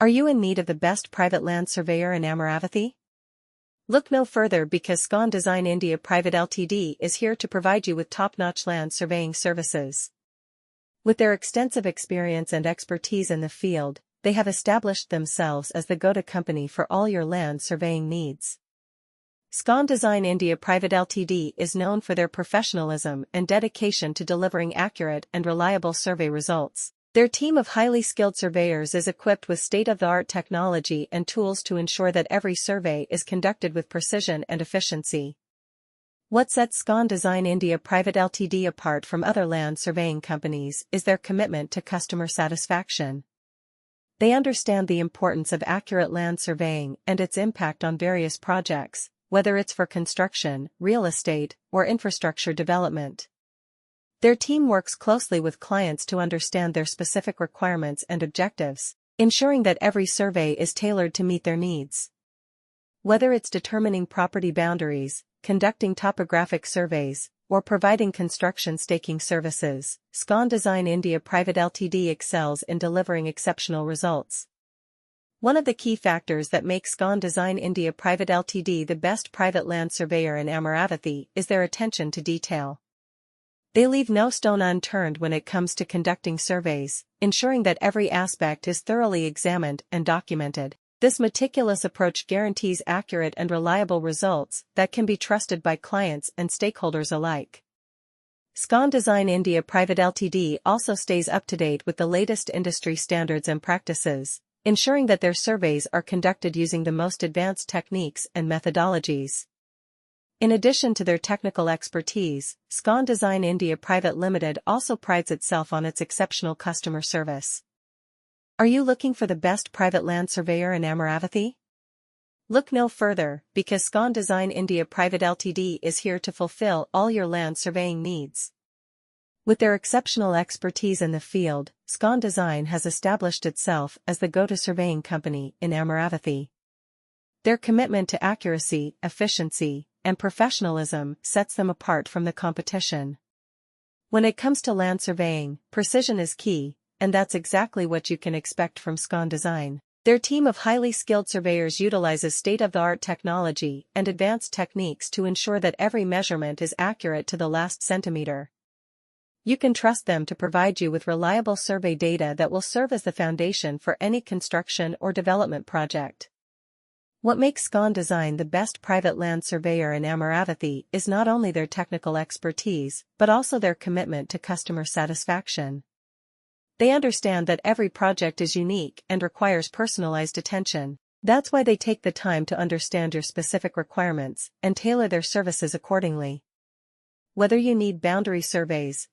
Are you in need of the best private land surveyor in Amaravathi? Look no further because Scon Design India Pvt Ltd is here to provide you with top-notch land surveying services. With their extensive experience and expertise in the field, they have established themselves as the go-to company for all your land surveying needs. Scon Design India Pvt Ltd is known for their professionalism and dedication to delivering accurate and reliable survey results. Their team of highly skilled surveyors is equipped with state-of-the-art technology and tools to ensure that every survey is conducted with precision and efficiency. What sets Scon Design India Pvt Ltd apart from other land surveying companies is their commitment to customer satisfaction. They understand the importance of accurate land surveying and its impact on various projects, whether it's for construction, real estate, or infrastructure development. Their team works closely with clients to understand their specific requirements and objectives, ensuring that every survey is tailored to meet their needs. Whether it's determining property boundaries, conducting topographic surveys, or providing construction staking services, Scon Design India Pvt Ltd excels in delivering exceptional results. One of the key factors that makes Scon Design India Pvt Ltd the best private land surveyor in Amaravathi is their attention to detail. They leave no stone unturned when it comes to conducting surveys, ensuring that every aspect is thoroughly examined and documented. This meticulous approach guarantees accurate and reliable results that can be trusted by clients and stakeholders alike. Scon Design India Pvt Ltd also stays up to date with the latest industry standards and practices, ensuring that their surveys are conducted using the most advanced techniques and methodologies. In addition to their technical expertise, Scon Design India Pvt Ltd also prides itself on its exceptional customer service. Are you looking for the best private land surveyor in Amaravathi? Look no further, because Scon Design India Pvt Ltd is here to fulfill all your land surveying needs. With their exceptional expertise in the field, Scon Design has established itself as the go-to surveying company in Amaravathi. Their commitment to accuracy, efficiency, and professionalism sets them apart from the competition. When it comes to land surveying, precision is key, and that's exactly what you can expect from Scon Design. Their team of highly skilled surveyors utilizes state-of-the-art technology and advanced techniques to ensure that every measurement is accurate to the last centimeter. You can trust them to provide you with reliable survey data that will serve as the foundation for any construction or development project. What makes Scon Design the best private land surveyor in Amaravathi is not only their technical expertise, but also their commitment to customer satisfaction. They understand that every project is unique and requires personalized attention. That's why they take the time to understand your specific requirements and tailor their services accordingly. Whether you need boundary surveys,